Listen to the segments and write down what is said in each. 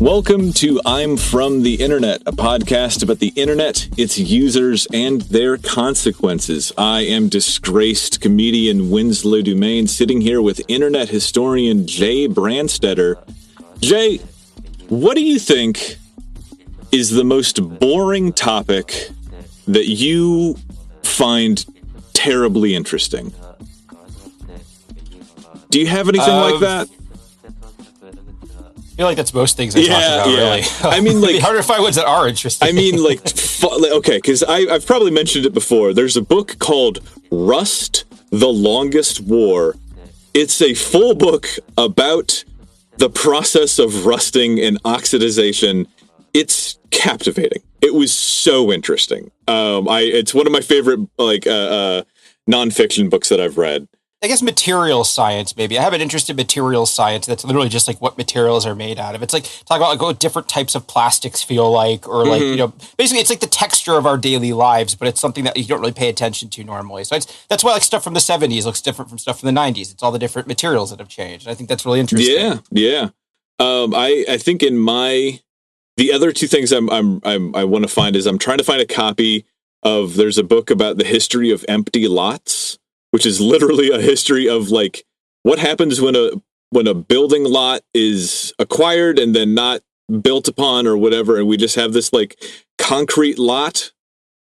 Welcome to I'm From the Internet, a podcast about the internet, its users, and their consequences. I am disgraced comedian Winslow Dumaine, sitting here with internet historian Jay Brandstetter. Jay, what do you think is the most boring topic that you find terribly interesting? Do you have anything like that? I feel like that's most things I talk about, really. I mean, like, it'd be harder to find ones that are interesting. I mean, like, okay, because I've probably mentioned it before. There's a book called Rust, The Longest War. It's a full book about the process of rusting and oxidization. It's captivating. It was so interesting. It's one of my favorite, nonfiction books that I've read. I guess material science, maybe. I have an interest in material science. That's literally just like what materials are made out of. It's like talk about like what different types of plastics feel like, or like, basically it's like the texture of our daily lives, but it's something that you don't really pay attention to normally. So that's why like stuff from the 70s looks different from stuff from the 90s. It's all the different materials that have changed. I think that's really interesting. Yeah. I think the other two things I want to find is I'm trying to find a copy of, there's a book about the history of empty lots, which is literally a history of like what happens when a building lot is acquired and then not built upon or whatever, and we just have this like concrete lot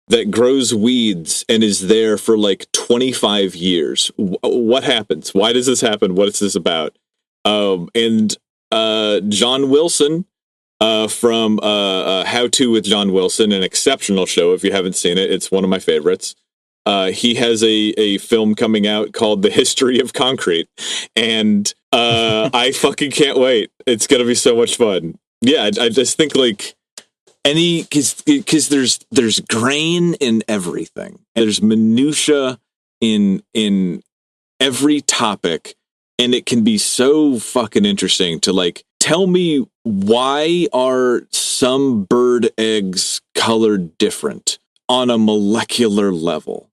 that grows weeds and is there for like 25 years. What happens? Why does this happen? What is this about? And John Wilson from How To with John Wilson, an exceptional show. If you haven't seen it, it's one of my favorites. He has a film coming out called The History of Concrete, and I fucking can't wait. It's going to be so much fun. Yeah, I just think like because there's grain in everything. There's minutia in every topic, and it can be so fucking interesting to like tell me, why are some bird eggs colored different on a molecular level?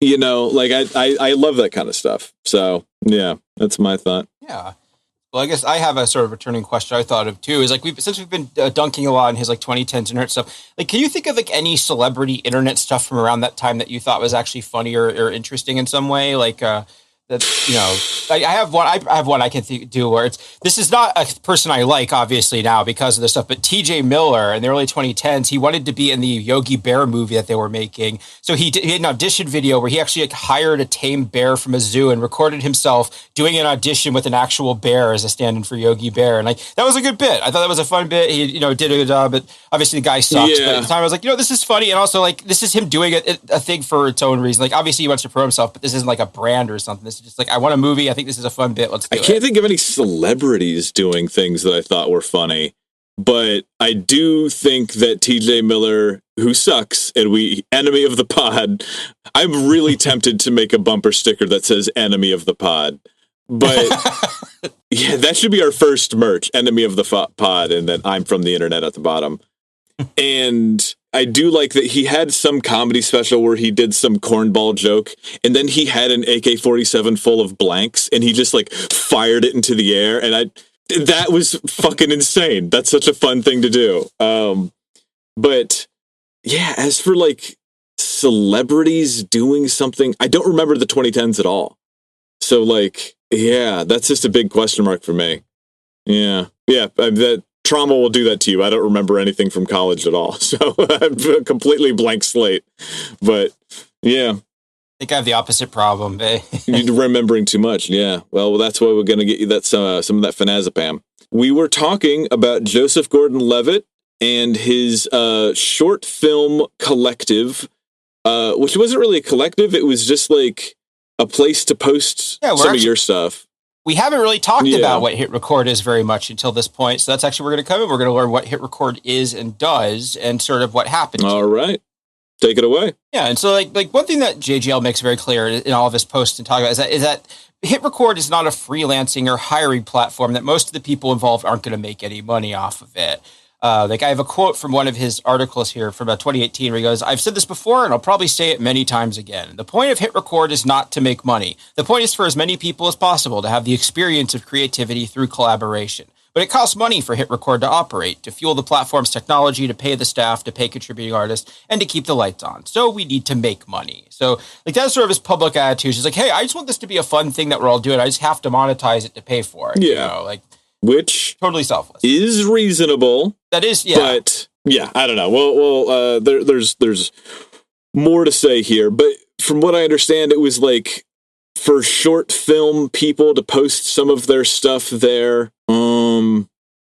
You know, like I love that kind of stuff. So yeah, that's my thought. Yeah. Well, I guess I have a sort of returning question I thought of too. Is like since we've been dunking a lot in his like 2010s internet stuff. Like, can you think of like any celebrity internet stuff from around that time that you thought was actually funny or interesting in some way? Like that, you know, I have one I can do where this is not a person I like, obviously, now because of this stuff, but TJ Miller in the early 2010s, he wanted to be in the Yogi Bear movie that they were making. So he had an audition video where he actually like hired a tame bear from a zoo and recorded himself doing an audition with an actual bear as a stand-in for Yogi Bear. And like, that was a good bit. I thought that was a fun bit. He, did a good job, but obviously the guy sucks. Yeah. But at the time I was like, this is funny. And also like, this is him doing a thing for its own reason. Like, obviously he wants to promote himself, but this isn't like a brand or something. This is just like, I want a movie. I think this is a fun bit. Let's do it. I can't think of any celebrities doing things that I thought were funny, but I do think that TJ Miller, who sucks, and enemy of the pod, I'm really tempted to make a bumper sticker that says enemy of the pod. But yeah, that should be our first merch, enemy of the pod, and then I'm from the internet at the bottom. And I do like that he had some comedy special where he did some cornball joke, and then he had an AK-47 full of blanks, and he just like fired it into the air, and that was fucking insane. That's such a fun thing to do. But yeah, as for like celebrities doing something, I don't remember the 2010s at all. So like, yeah, that's just a big question mark for me. Yeah, that trauma will do that to you. I don't remember anything from college at all. So I'm a completely blank slate. But yeah. I think I have the opposite problem. You're remembering too much. Yeah. Well, that's why we're going to get you that some of that phenazepam. We were talking about Joseph Gordon-Levitt and his short film collective, which wasn't really a collective. It was just like a place to post some of your stuff. We haven't really talked about what HitRECord is very much until this point. So that's actually, we're going to come in. We're going to learn what HitRECord is and does and sort of what happens. All right. Take it away. Yeah. And so like one thing that JGL makes very clear in all of his posts and talk about is that HitRECord is not a freelancing or hiring platform that most of the people involved aren't going to make any money off of it. Like I have a quote from one of his articles here from 2018 where he goes, "I've said this before and I'll probably say it many times again. The point of HitRECord is not to make money. The point is for as many people as possible to have the experience of creativity through collaboration. but it costs money for HitRECord to operate, to fuel the platform's technology, to pay the staff, to pay contributing artists, and to keep the lights on. So we need to make money. So like that's sort of his public attitude. He's like, hey, I just want this to be a fun thing that we're all doing. I just have to monetize it to pay for it. Yeah. Like which totally selfless. Is reasonable. That is, yeah. But yeah, I don't know. Well, there's more to say here, but from what I understand, it was like for short film people to post some of their stuff there.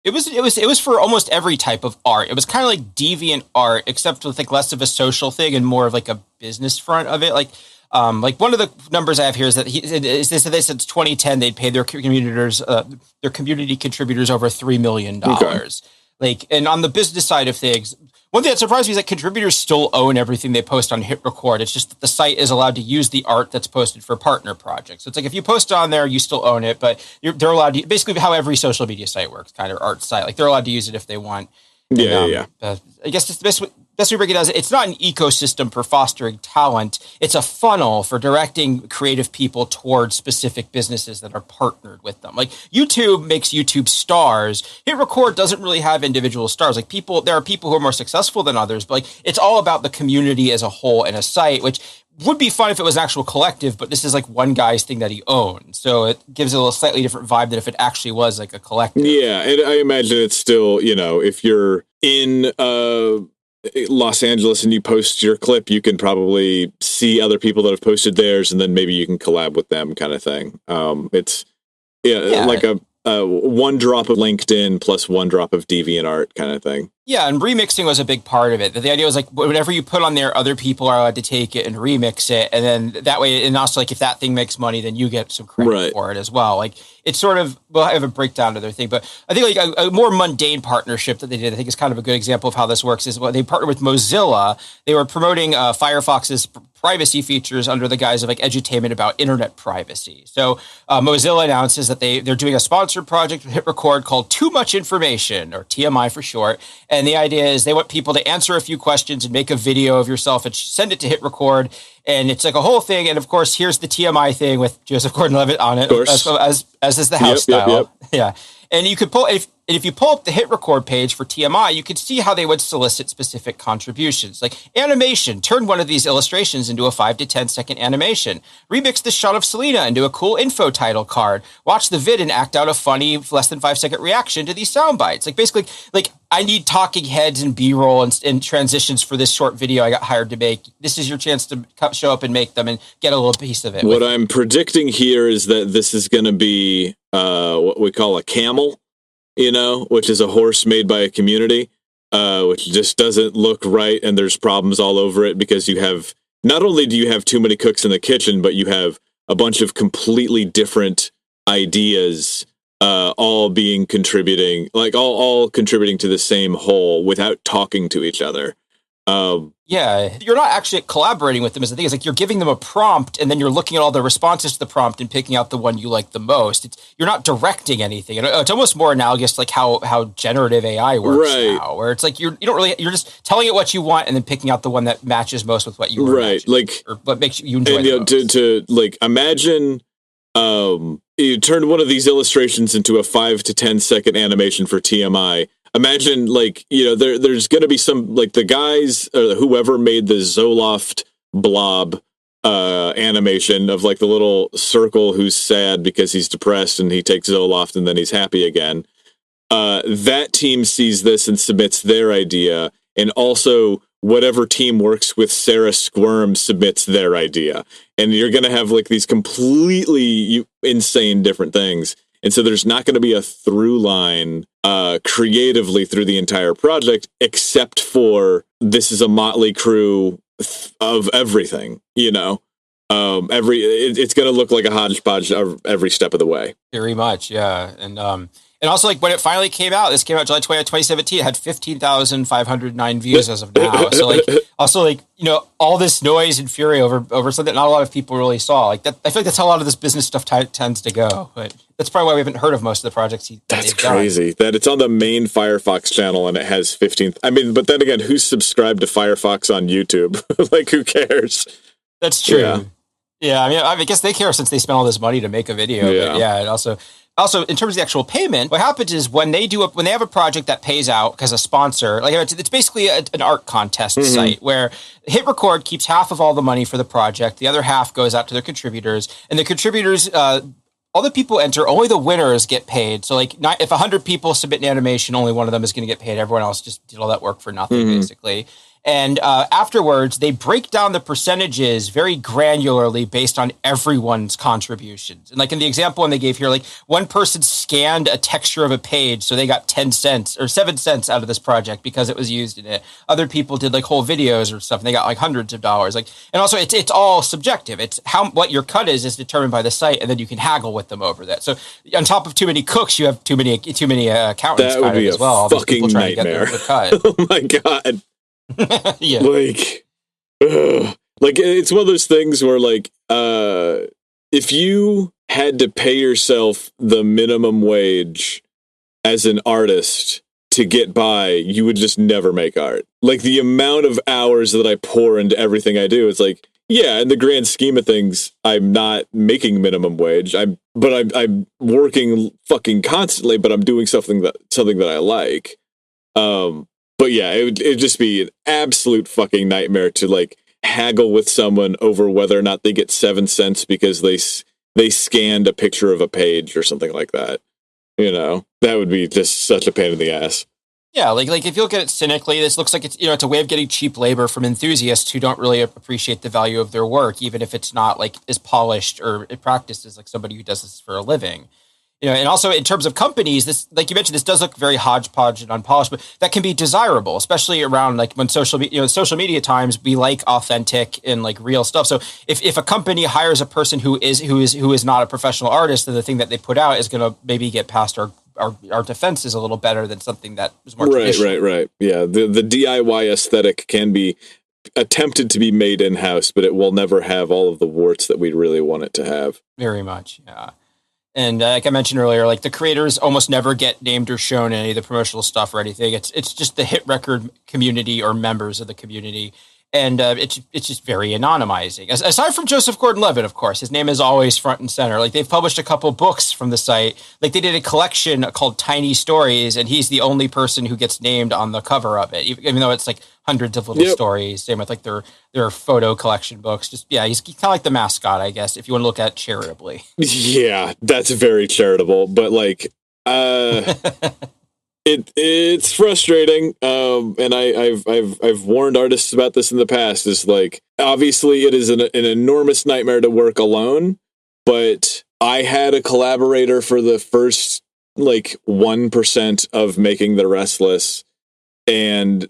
It was for almost every type of art. It was kind of like deviant art, except with like less of a social thing and more of like a business front of it. Like one of the numbers I have here is that they said 2010 they'd paid their community contributors over $3 million. Okay. Like, and on the business side of things, one thing that surprised me is that contributors still own everything they post on HitRECord. It's just that the site is allowed to use the art that's posted for partner projects. So it's like if you post on there, you still own it, but they're allowed to, basically how every social media site works, kind of art site. Like they're allowed to use it if they want. And, I guess the best way to break it down is it's not an ecosystem for fostering talent. It's a funnel for directing creative people towards specific businesses that are partnered with them. Like YouTube makes YouTube stars. HitRECord doesn't really have individual stars. Like there are people who are more successful than others, but like it's all about the community as a whole and a site, which would be fun if it was an actual collective, but this is like one guy's thing that he owns. So it gives it a little slightly different vibe than if it actually was like a collective. Yeah, and I imagine it's still, if you're in Los Angeles and you post your clip, you can probably see other people that have posted theirs, and then maybe you can collab with them kind of thing. It's like a one drop of LinkedIn plus one drop of DeviantArt kind of thing. Yeah, and remixing was a big part of it. The idea was like whatever you put on there, other people are allowed to take it and remix it, and then that way, and also like if that thing makes money, then you get some credit for it as well. Like it's sort of, we'll have a breakdown to their thing, but I think like a more mundane partnership that they did, I think is kind of a good example of how this works, is what they partnered with Mozilla. They were promoting Firefox's privacy features under the guise of like edutainment about internet privacy. So Mozilla announces that they're doing a sponsored project with HitRECord called Too Much Information, or TMI for short. And the idea is they want people to answer a few questions and make a video of yourself and send it to HitRECord. And it's like a whole thing. And of course, here's the TMI thing with Joseph Gordon-Levitt on it, as is the house style. Yep. Yeah. And you could pull, if you pull up the HitRECord page for TMI, you could see how they would solicit specific contributions. Like animation, turn one of these illustrations into a 5 to 10 second animation. Remix the shot of Selena into a cool info title card. Watch the vid and act out a funny, less than 5 second reaction to these sound bites. Like basically, like I need talking heads and B-roll and transitions for this short video I got hired to make. This is your chance to show up and make them and get a little piece of it. What I'm predicting here is that this is going to be what we call a camel, which is a horse made by a community, which just doesn't look right. And there's problems all over it because you have, not only do you have too many cooks in the kitchen, but you have a bunch of completely different ideas, all contributing to the same whole without talking to each other. Yeah, you're not actually collaborating with them. Is the thing is like you're giving them a prompt, and then you're looking at all the responses to the prompt and picking out the one you like the most. You're not directing anything. It's almost more analogous to like how generative AI works now, where it's like you're just telling it what you want and then picking out the one that matches most with what you want. Right, like or what makes you enjoy. And to like imagine, you turn one of these illustrations into a 5 to 10 second animation for TMI. Imagine, like, there's going to be some, like, the guys, whoever made the Zoloft blob animation of, like, the little circle who's sad because he's depressed and he takes Zoloft and then he's happy again. That team sees this and submits their idea. And also, whatever team works with Sarah Squirm submits their idea. And you're going to have, like, these completely insane different things. And so there's not going to be a through line creatively through the entire project, except for this is a motley crew of everything, it's going to look like a hodgepodge of every step of the way. Very much, yeah. And also, like, when it finally came out, this came out July 20th, 2017, it had 15,509 views as of now. So, like, also, like, all this noise and fury over something that not a lot of people really saw. Like, that, I feel like that's how a lot of this business stuff tends to go. But that's probably why we haven't heard of most of the projects That's crazy. That it's on the main Firefox channel and it has 15. I mean, but then again, who's subscribed to Firefox on YouTube? Like, who cares? That's true. Yeah, I mean, I guess they care since they spent all this money to make a video. Yeah, but yeah, and also... Also, in terms of the actual payment, what happens is when they have a project that pays out because a sponsor, like it's basically an art contest site where HitRECord keeps half of all the money for the project, the other half goes out to their contributors, and the contributors, all the people enter, only the winners get paid. So like if 100 people submit an animation, only one of them is going to get paid. Everyone else just did all that work for nothing, basically. And afterwards, they break down the percentages very granularly based on everyone's contributions. And like in the example one they gave here, like one person scanned a texture of a page, so they got 10 cents or 7 cents out of this project because it was used in it. Other people did like whole videos or stuff, and they got like hundreds of dollars. Like, and also it's all subjective. It's what your cut is determined by the site, and then you can haggle with them over that. So on top of too many cooks, you have too many accountants that would be as well. Fucking nightmare. To get the cut. Oh my God. Yeah. Like it's one of those things where like if you had to pay yourself the minimum wage as an artist to get by, you would just never make art. Like the amount of hours that I pour into everything I do, it's like, yeah, in the grand scheme of things, I'm not making minimum wage. I'm working fucking constantly, but I'm doing something that I like. But yeah, it'd just be an absolute fucking nightmare to like haggle with someone over whether or not they get 7 cents because they scanned a picture of a page or something like that. You know, that would be just such a pain in the ass. Yeah, like if you look at it cynically, this looks like it's a way of getting cheap labor from enthusiasts who don't really appreciate the value of their work, even if it's not like as polished or practiced as like somebody who does this for a living. You know, and also in terms of companies, this, like you mentioned, this does look very hodgepodge and unpolished, but that can be desirable, especially around like when social media times, we like authentic and like real stuff. So if a company hires a person who is not a professional artist, then the thing that they put out is going to maybe get past our defenses a little better than something that was more traditional. Right. Yeah, the DIY aesthetic can be attempted to be made in-house, but it will never have all of the warts that we really want it to have. Very much, yeah. And like I mentioned earlier, like the creators almost never get named or shown in any of the promotional stuff or anything. It's just the HitRECord community or members of the community. And it's just very anonymizing. Aside from Joseph Gordon-Levitt, of course, his name is always front and center. Like they've published a couple books from the site. Like they did a collection called Tiny Stories, and he's the only person who gets named on the cover of it, even though it's like hundreds of little stories. Same with like their photo collection books. Just he's kind of like the mascot, I guess, if you want to look at it charitably. Yeah, that's very charitable, but like It's frustrating, and I've warned artists about this in the past. Is like obviously it is an enormous nightmare to work alone, but I had a collaborator for the first like 1% of making the Restless, and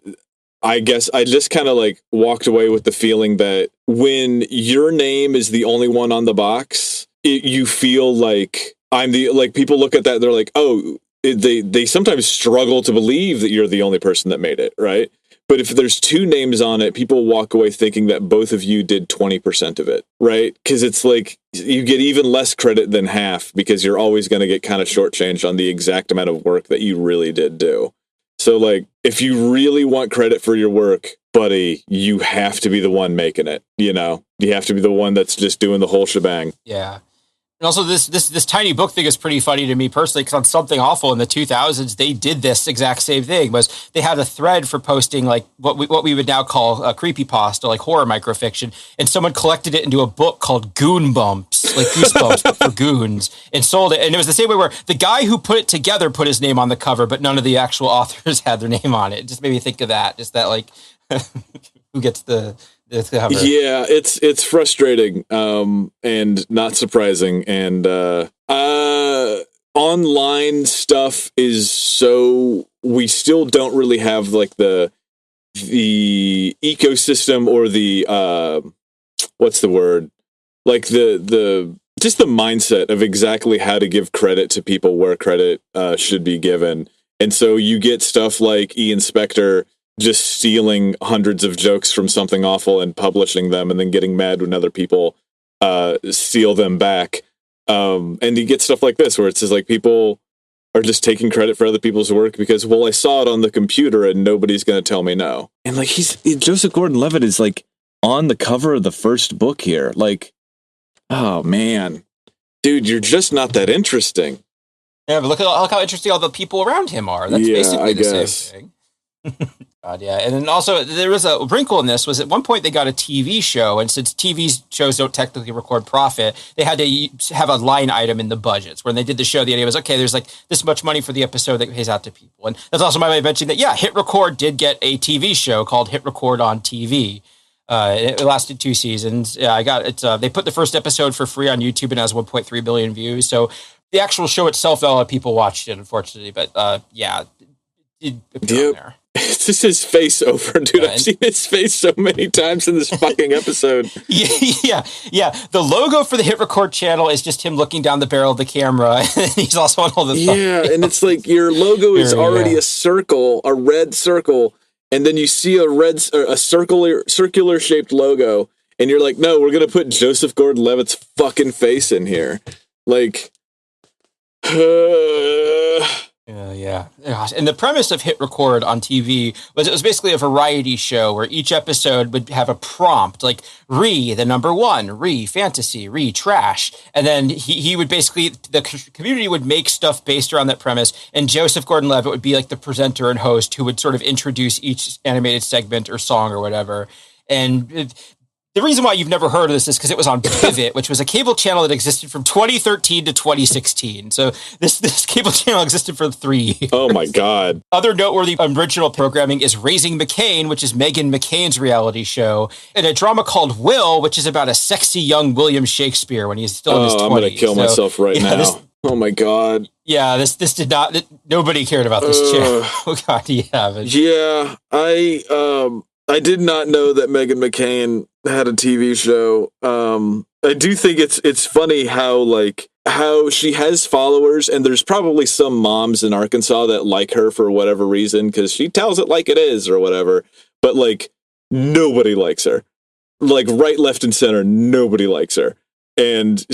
I guess I just kind of like walked away with the feeling that when your name is the only one on the box, you feel like I'm the like people look at that, they're like, oh. They sometimes struggle to believe that you're the only person that made it, right? But if there's two names on it, people walk away thinking that both of you did 20% of it, right? Because it's like you get even less credit than half because you're always going to get kind of shortchanged on the exact amount of work that you really did do. So like, if you really want credit for your work, buddy, you have to be the one making it, you know? You have to be the one that's just doing the whole shebang. Yeah. And also, this tiny book thing is pretty funny to me personally, because on Something Awful in the 2000s, they did this exact same thing. Was they had a thread for posting like what we would now call a creepypasta, like horror microfiction, and someone collected it into a book called Goon Bumps, like Goosebumps but for goons, and sold it. And it was the same way where the guy who put it together put his name on the cover, but none of the actual authors had their name on it. It just made me think of that. Just that, like, who gets the cover? Yeah, it's frustrating and not surprising, and online stuff is so we still don't really have like the ecosystem or the what's the word, like the just the mindset of exactly how to give credit to people where credit should be given. And so you get stuff like Ian Spector just stealing hundreds of jokes from Something Awful and publishing them and then getting mad when other people steal them back. And you get stuff like this where it says like people are just taking credit for other people's work because, well, I saw it on the computer and nobody's going to tell me no. And like Joseph Gordon-Levitt is like on the cover of the first book here. Like, oh man, dude, you're just not that interesting. Yeah, but look how interesting all the people around him are. That's basically the same thing. God, yeah. And then also there was a wrinkle in this was at one point they got a TV show, and since TV shows don't technically record profit, they had to have a line item in the budgets. When they did the show, the idea was, okay, there's like this much money for the episode that pays out to people. And that's also my way of mentioning that, yeah, HitRECord did get a TV show called HitRECord on TV. It lasted 2 seasons. Yeah, I got it. They put the first episode for free on YouTube and it has 1.3 billion views. So the actual show itself, a lot of people watched it, unfortunately. But yeah, it appeared on there. It's just his face over, dude. I've seen his face so many times in this fucking episode. Yeah. The logo for the HitRECord channel is just him looking down the barrel of the camera. And he's also on all the thumbnails. And it's like your logo is already a circle, a red circle, and then you see a circular shaped logo, and you're like, no, we're gonna put Joseph Gordon-Levitt's fucking face in here, like. Yeah. And the premise of HitRECord on TV was it was basically a variety show where each episode would have a prompt like the number 1, fantasy, trash. And then he would basically, the community would make stuff based around that premise. And Joseph Gordon-Levitt would be like the presenter and host who would sort of introduce each animated segment or song or whatever. And the reason why you've never heard of this is because it was on Pivot, which was a cable channel that existed from 2013 to 2016. So this cable channel existed for 3 years. Oh, my God. Other noteworthy original programming is Raising McCain, which is Meghan McCain's reality show, and a drama called Will, which is about a sexy young William Shakespeare when he's still in his 20s. I'm going to kill myself right now. Oh, my God. Yeah, this did not... Nobody cared about this channel. Oh, God, yeah. Yeah, I did not know that Meghan McCain had a TV show. I do think it's funny how she has followers, and there's probably some moms in Arkansas that like her for whatever reason because she tells it like it is or whatever. But like nobody likes her, like right, left, and center. Nobody likes her, and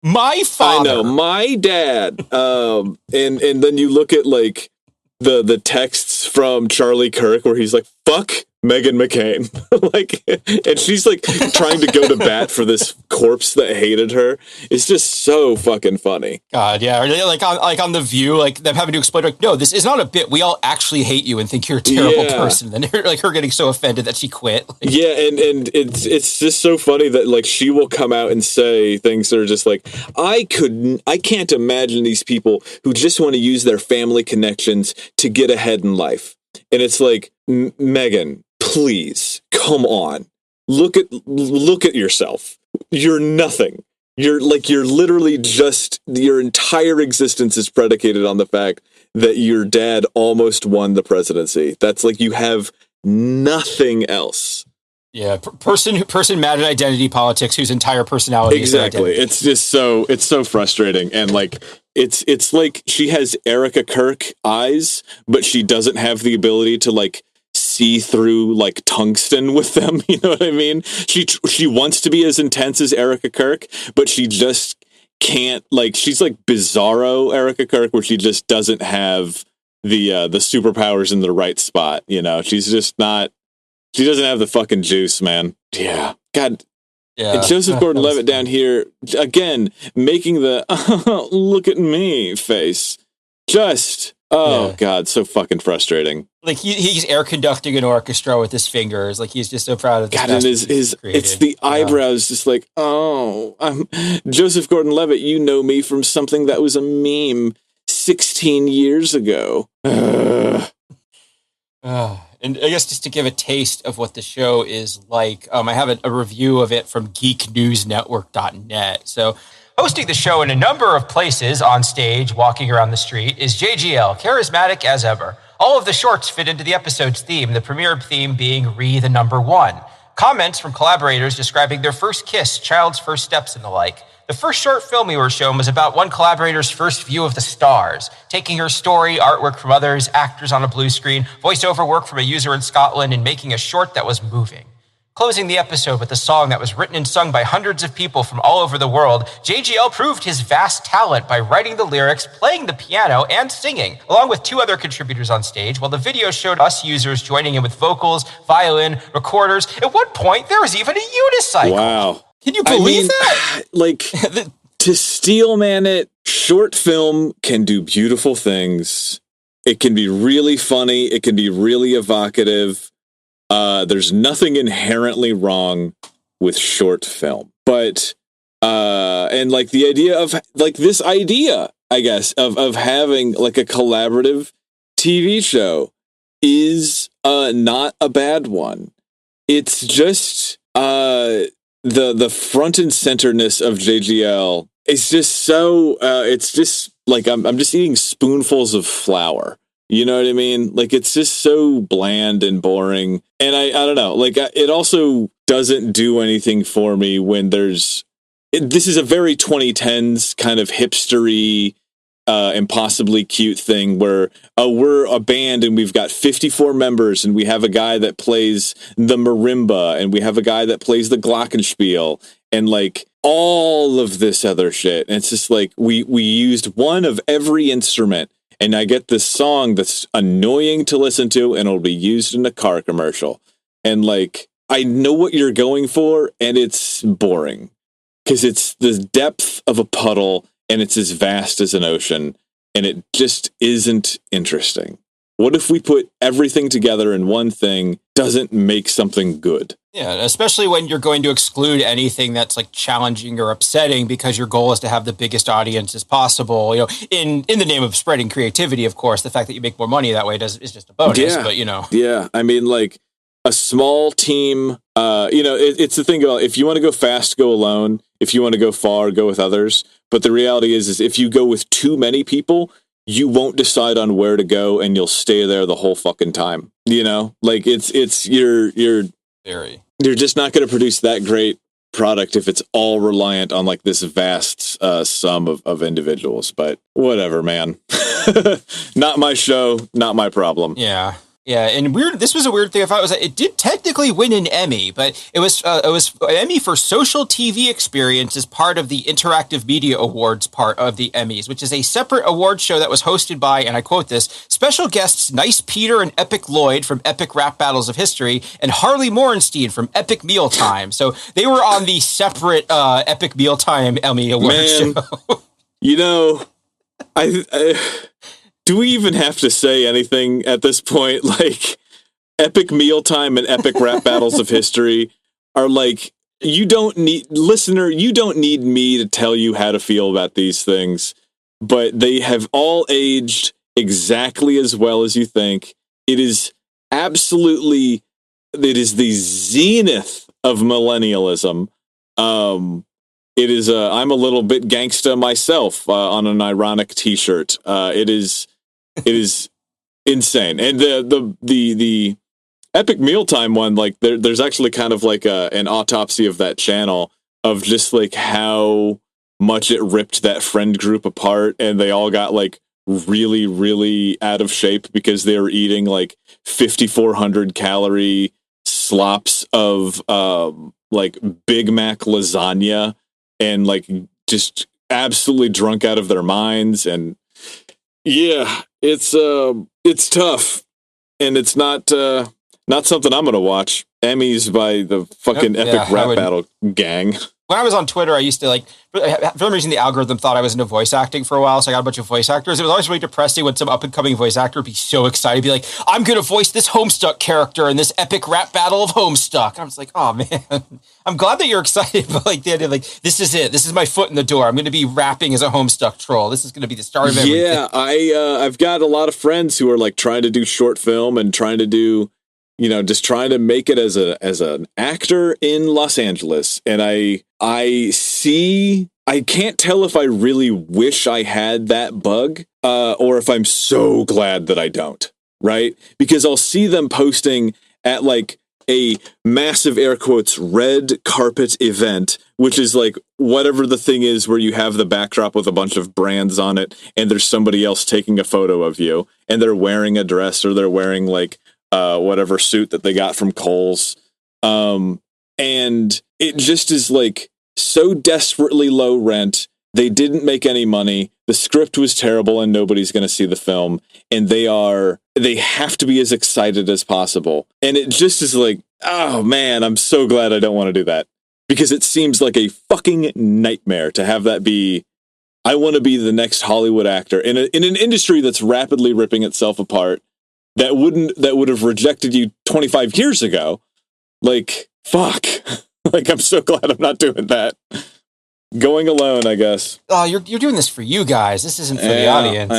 my father, I know, my dad. And then you look at like the texts from Charlie Kirk where he's like, "Fuck Meghan McCain," like, and she's like trying to go to bat for this corpse that hated her. It's just so fucking funny. God, yeah. Or they, like on The View, like them having to explain, like, no, this is not a bit. We all actually hate you and think you're a terrible person. And then her getting so offended that she quit. Like, yeah, and it's just so funny that like she will come out and say things that are just like, I can't imagine these people who just want to use their family connections to get ahead in life. And it's like, Megan, please, come on. Look at yourself. You're nothing. You're literally just, your entire existence is predicated on the fact that your dad almost won the presidency. That's like, you have nothing else. Yeah, person mad at identity politics whose entire personality exactly. It's just it's so frustrating, and like it's like she has Erica Kirk eyes, but she doesn't have the ability to like see through like tungsten with them. You know what I mean? She wants to be as intense as Erica Kirk, but she just can't. Like, she's like Bizarro Erica Kirk, where she just doesn't have the superpowers in the right spot. You know, she's just not. She doesn't have the fucking juice, man. Yeah. God. Yeah. And Joseph Gordon-Levitt down here, again, making the look at me face. Just, God, so fucking frustrating. Like, he's air conducting an orchestra with his fingers. Like, he's just so proud of this. God, and it's the eyebrows, just like, I'm Joseph Gordon-Levitt, you know me from something that was a meme 16 years ago. And I guess just to give a taste of what the show is like, I have a review of it from geeknewsnetwork.net. So hosting the show in a number of places, on stage, walking around the street, is JGL, charismatic as ever. All of the shorts fit into the episode's theme, the premiere theme being the number 1. Comments from collaborators describing their first kiss, child's first steps, and the like. The first short film we were shown was about one collaborator's first view of the stars, taking her story, artwork from others, actors on a blue screen, voiceover work from a user in Scotland, and making a short that was moving. Closing the episode with a song that was written and sung by hundreds of people from all over the world, JGL proved his vast talent by writing the lyrics, playing the piano, and singing, along with 2 other contributors on stage, while the video showed us users joining in with vocals, violin, recorders. At one point, there was even a unicycle. Wow. Can you believe that? Like, to steelman it, short film can do beautiful things. It can be really funny. It can be really evocative. There's nothing inherently wrong with short film. But, and like the idea of like this idea, I guess, of having like a collaborative TV show is not a bad one. It's just the front and centerness of JGL. It's just so it's just like I'm just eating spoonfuls of flour. You know what I mean? Like it's just so bland and boring. And I don't know. Like it also doesn't do anything for me when this is a very 2010s kind of hipstery, impossibly cute thing where we're a band and we've got 54 members and we have a guy that plays the marimba and we have a guy that plays the glockenspiel and like all of this other shit. And it's just like we used one of every instrument and I get this song that's annoying to listen to and it'll be used in a car commercial. And like I know what you're going for and it's boring because it's the depth of a puddle and it's as vast as an ocean, and it just isn't interesting. What if we put everything together in one thing doesn't make something good? Yeah, especially when you're going to exclude anything that's like challenging or upsetting because your goal is to have the biggest audience as possible. You know, in the name of spreading creativity, of course, the fact that you make more money that way is just a bonus. Yeah. But you know, yeah, I mean, like a small team. It's the thing about if you want to go fast, go alone. If you want to go far, go with others. But the reality is if you go with too many people, you won't decide on where to go and you'll stay there the whole fucking time. You know, like you're just not going to produce that great product if it's all reliant on like this vast sum of individuals. But whatever, man. Not my show, not my problem. Yeah. Yeah, and this was a weird thing. I thought was that it did technically win an Emmy, but it was an Emmy for social TV experience as part of the Interactive Media Awards part of the Emmys, which is a separate award show that was hosted by, and I quote this, special guests Nice Peter and Epic Lloyd from Epic Rap Battles of History and Harley Morenstein from Epic Mealtime. So they were on the separate Epic Mealtime Emmy Award show. You know, do we even have to say anything at this point? Like, Epic Mealtime and Epic Rap Battles of History are like, you don't need me to tell you how to feel about these things, but they have all aged exactly as well as you think. It is the zenith of millennialism. It is I'm a little bit gangsta myself on an ironic t-shirt. It is insane. And the Epic Mealtime one, like there's actually kind of like an autopsy of that channel of just like how much it ripped that friend group apart, and they all got like really, really out of shape because they were eating like 5,400 calorie slops of like Big Mac lasagna and like just absolutely drunk out of their minds. And yeah, it's tough, and it's not something I'm gonna watch. Emmys by the fucking Epic Rap Battle gang. When I was on Twitter, I used to like, for some reason, the algorithm thought I was into voice acting for a while, so I got a bunch of voice actors. It was always really depressing when some up-and-coming voice actor would be so excited, be like, I'm going to voice this Homestuck character in this epic rap battle of Homestuck. I was like, oh, man, I'm glad that you're excited, but like the idea, like, this is it. This is my foot in the door. I'm going to be rapping as a Homestuck troll. This is going to be the start of everything. Yeah, I've got a lot of friends who are like trying to do short film and trying to do, you know, just trying to make it as an actor in Los Angeles. And I can't tell if I really wish I had that bug or if I'm so glad that I don't, right? Because I'll see them posting at like a massive air quotes red carpet event, which is like whatever the thing is where you have the backdrop with a bunch of brands on it and there's somebody else taking a photo of you and they're wearing a dress or they're wearing like whatever suit that they got from Kohl's. And it just is like so desperately low rent. They didn't make any money. The script was terrible and nobody's going to see the film. And they have to be as excited as possible. And it just is like, oh man, I'm so glad I don't want to do that. because it seems like a fucking nightmare to have that be, I want to be the next Hollywood actor in an industry that's rapidly ripping itself apart, that would have rejected you 25 years ago. Like, fuck. Like, I'm so glad I'm not doing that. Going alone, I guess. Oh, you're doing this for you guys. This isn't for the audience.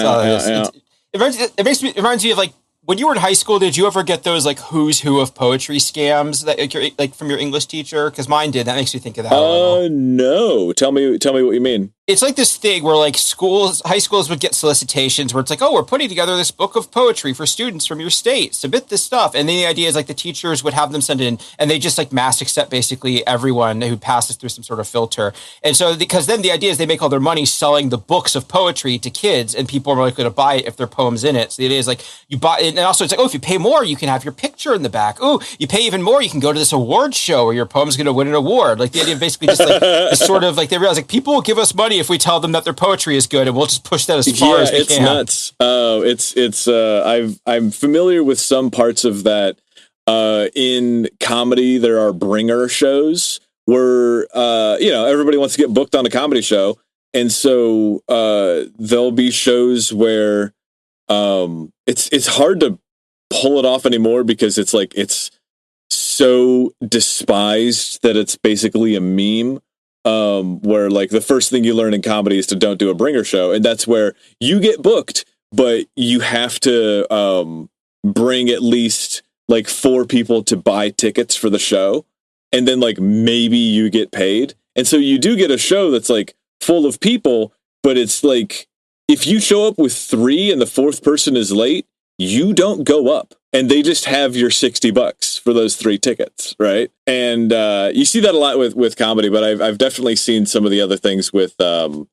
It reminds me of, like, when you were in high school, did you ever get those, like, who's who of poetry scams that, like, from your English teacher? Because mine did. That makes me think of that a little. No. Tell me what you mean. It's like this thing where, like, high schools would get solicitations where it's like, oh, we're putting together this book of poetry for students from your state. Submit this stuff. And then the idea is, like, the teachers would have them send in, and they just, like, mass accept basically everyone who passes through some sort of filter. And so, because then the idea is they make all their money selling the books of poetry to kids, and people are more likely to buy it if their poem's in it. So the idea is, like, you buy it, and also it's like, oh, if you pay more, you can have your picture in the back. Oh, you pay even more, you can go to this award show where your poem's going to win an award. Like, the idea of basically just, like, this sort of, like, they realize, like, people will give us money if we tell them that their poetry is good, and we'll just push that as far as we can. Nuts. I'm familiar with some parts of that. In comedy, there are bringer shows where everybody wants to get booked on a comedy show, and so there'll be shows where it's hard to pull it off anymore because it's like it's so despised that it's basically a meme. Where, like, the first thing you learn in comedy is to don't do a bringer show, and that's where you get booked, but you have to bring at least like 4 people to buy tickets for the show, and then, like, maybe you get paid. And so you do get a show that's, like, full of people, but it's like if you show up with 3 and the 4th person is late, you don't go up, and they just have your $60 for those 3 tickets, right? And you see that a lot with comedy, but I've definitely seen some of the other things with some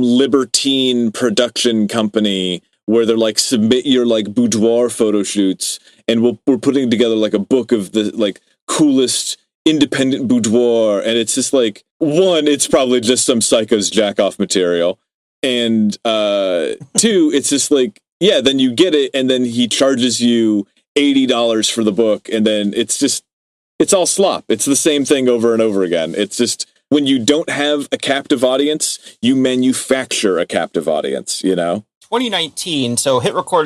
libertine production company where they're like, submit your, like, boudoir photo shoots, and we're putting together, like, a book of the, like, coolest independent boudoir, and it's just like, one, it's probably just some psycho's jack off material. And 2, it's just like, yeah, then you get it, and then he charges you $80 for the book, and then it's all slop. It's the same thing over and over again. It's just, when you don't have a captive audience, you manufacture a captive audience, 2019, so HitRECord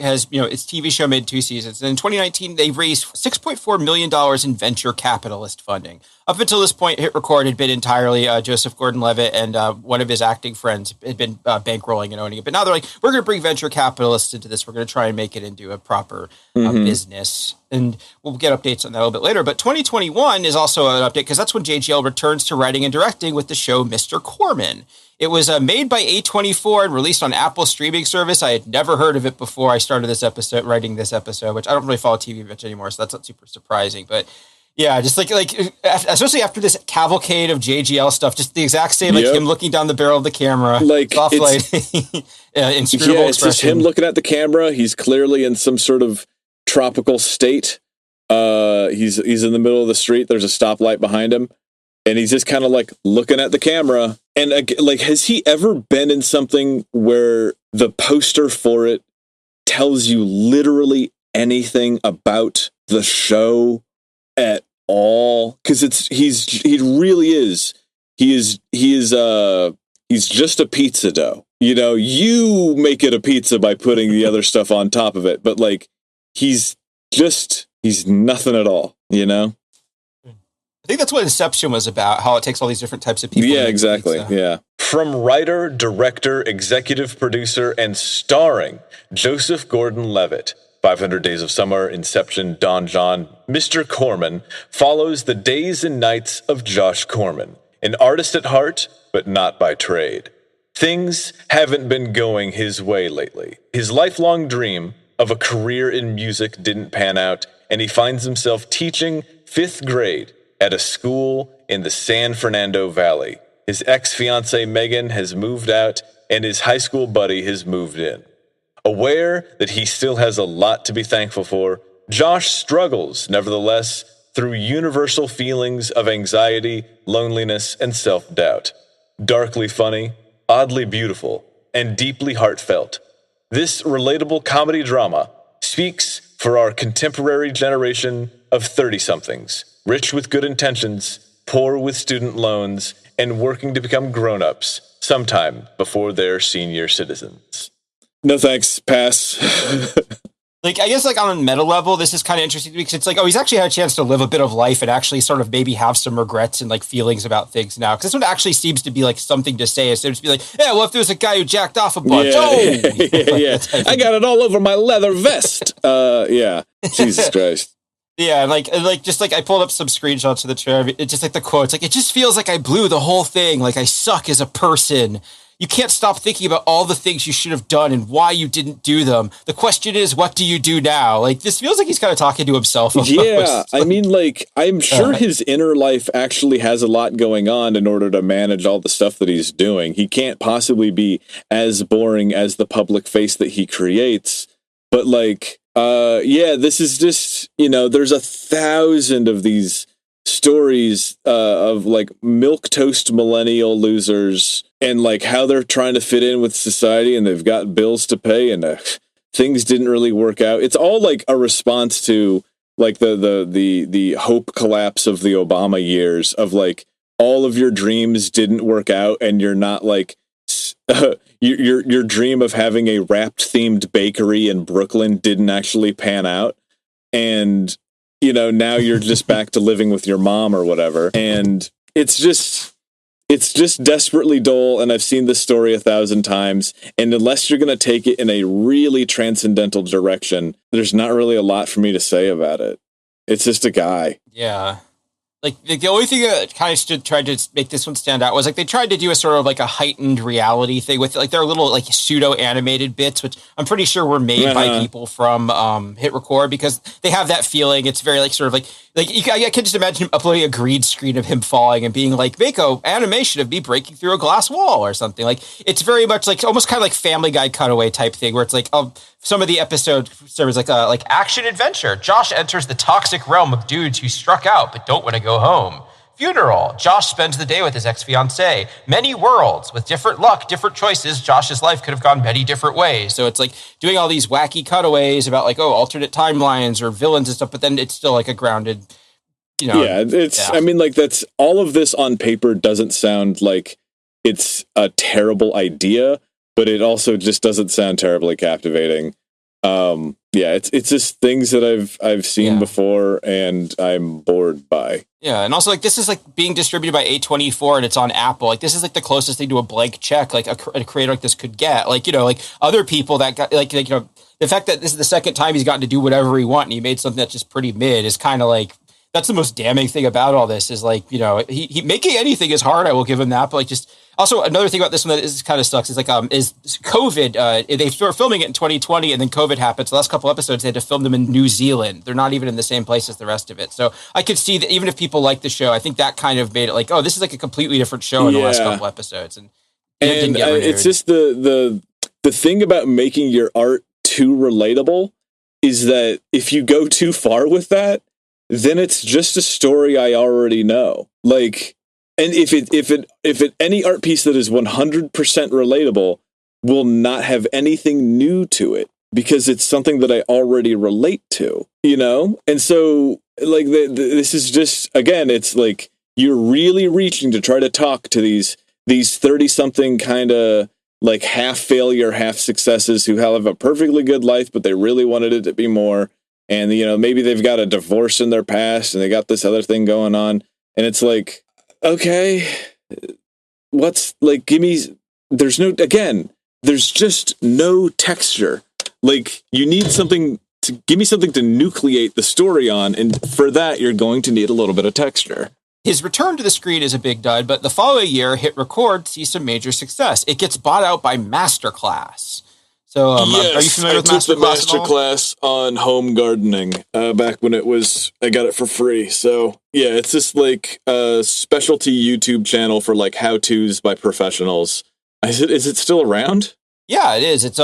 has its TV show made 2 seasons. And in 2019, they raised $6.4 million in venture capitalist funding. Up until this point, HitRECord had been entirely Joseph Gordon-Levitt and one of his acting friends had been bankrolling and owning it. But now they're like, we're going to bring venture capitalists into this. We're going to try and make it into a proper business. And we'll get updates on that a little bit later. But 2021 is also an update because that's when JGL returns to writing and directing with the show Mr. Corman. It was made by A24 and released on Apple streaming service. I had never heard of it before I started writing this episode, which I don't really follow TV much anymore, so that's not super surprising. But yeah, just like especially after this cavalcade of JGL stuff, just the exact same, like him looking down the barrel of the camera, like soft lighting, inscrutable expression. It's just him looking at the camera. He's clearly in some sort of tropical state. He's in the middle of the street. There's a stoplight behind him, and he's just kind of like looking at the camera. And like, has he ever been in something where the poster for it tells you literally anything about the show at all? Because he's just a pizza dough. You make it a pizza by putting the other stuff on top of it, but like, he's nothing at all, I think that's what Inception was about, how it takes all these different types of people. Yeah, exactly. Yeah. From writer, director, executive producer, and starring Joseph Gordon-Levitt, 500 Days of Summer, Inception, Don John, Mr. Corman follows the days and nights of Josh Corman, an artist at heart, but not by trade. Things haven't been going his way lately. His lifelong dream of a career in music didn't pan out, and he finds himself teaching 5th grade at a school in the San Fernando Valley. His ex-fiancée Megan has moved out, and his high school buddy has moved in. Aware that he still has a lot to be thankful for, Josh struggles, nevertheless, through universal feelings of anxiety, loneliness, and self-doubt. Darkly funny, oddly beautiful, and deeply heartfelt, this relatable comedy drama speaks for our contemporary generation of 30-somethings, rich with good intentions, poor with student loans, and working to become grown-ups sometime before they're senior citizens. No thanks, pass. Like, I guess, like, on a meta level, this is kind of interesting because it's like, oh, he's actually had a chance to live a bit of life and actually sort of maybe have some regrets and, like, feelings about things now. Because this one actually seems to be, like, something to say. Instead of just be like, yeah, well, if there was a guy who jacked off a bunch, yeah. I got it all over my leather vest. Yeah. Jesus Christ. Yeah, and like just like I pulled up some screenshots of the trailer. It's just like the quotes, like, it just feels like I blew the whole thing. Like, I suck as a person. You can't stop thinking about all the things you should have done and why you didn't do them. The question is, what do you do now? Like, this feels like he's kind of talking to himself. Almost. Yeah, I mean, like, I'm sure his inner life actually has a lot going on in order to manage all the stuff that he's doing. He can't possibly be as boring as the public face that he creates. But, like, yeah, this is just, you know, there's 1,000 of these stories of, like, milquetoast millennial losers and, like, how they're trying to fit in with society and they've got bills to pay and things didn't really work out. It's all, like, a response to, like, the hope collapse of the Obama years of, like, all of your dreams didn't work out and you're not, like, your dream of having a rap-themed bakery in Brooklyn didn't actually pan out. And, you know, now you're just back to living with your mom or whatever. And it's just desperately dull. And I've seen this story 1,000 times. And unless you're going to take it in a really transcendental direction, there's not really a lot for me to say about it. It's just a guy. Yeah. Like, the only thing that kind of tried to make this one stand out was, like, they tried to do a sort of, like, a heightened reality thing with, like, their little, like, pseudo-animated bits, which I'm pretty sure were made by people from HitRECord, because they have that feeling. It's very, like, sort of, like I can just imagine him uploading a green screen of him falling and being like, Mako, animation of me breaking through a glass wall or something. Like, it's very much, like, almost kind of like Family Guy cutaway type thing, where it's like, some of the episodes, there was like action adventure. Josh enters the toxic realm of dudes who struck out but don't want to go home. Funeral. Josh spends the day with his ex-fiancée. Many worlds. With different luck, different choices, Josh's life could have gone many different ways. So it's like doing all these wacky cutaways about, like, alternate timelines or villains and stuff, but then it's still like a grounded, you know. Yeah, I mean, like, that's all of this on paper doesn't sound like it's a terrible idea, but it also just doesn't sound terribly captivating. Yeah, it's just things that I've seen before and I'm bored by. Yeah, and also, like, this is, like, being distributed by A24 and it's on Apple. Like, this is, like, the closest thing to a blank check, like, a creator like this could get. Like, you know, like, other people that got, like, you know, the fact that this is the second time he's gotten to do whatever he wants and he made something that's just pretty mid is kind of, like, that's the most damning thing about all this is, like, you know, he making anything is hard. I will give him that. But, like, just also another thing about this one that is kind of sucks is, like, is COVID. They started filming it in 2020 and then COVID happened. So the last couple episodes, they had to film them in New Zealand. They're not even in the same place as the rest of it. So I could see that even if people like the show, I think that kind of made it like, oh, this is like a completely different show in the last couple episodes. And it didn't get renewed. It's just the thing about making your art too relatable is that if you go too far with that, then it's just a story I already know. Like, and if any art piece that is 100% relatable will not have anything new to it because it's something that I already relate to, you know? And so, like, this is just, again, it's like you're really reaching to try to talk to these 30-something kind of, like, half failure, half successes who have a perfectly good life, but they really wanted it to be more. And, you know, maybe they've got a divorce in their past and they got this other thing going on. And it's like, okay, what's, like, there's just no texture. Like, you need something to give me something to nucleate the story on. And for that, you're going to need a little bit of texture. His return to the screen is a big dud, but the following year, HitRECord sees some major success. It gets bought out by Masterclass. So, yes, are you familiar with I took the Masterclass on home gardening back when I got it for free. So, yeah, it's just like a specialty YouTube channel for, like, how-tos by professionals. Is it still around? Yeah, it is. It's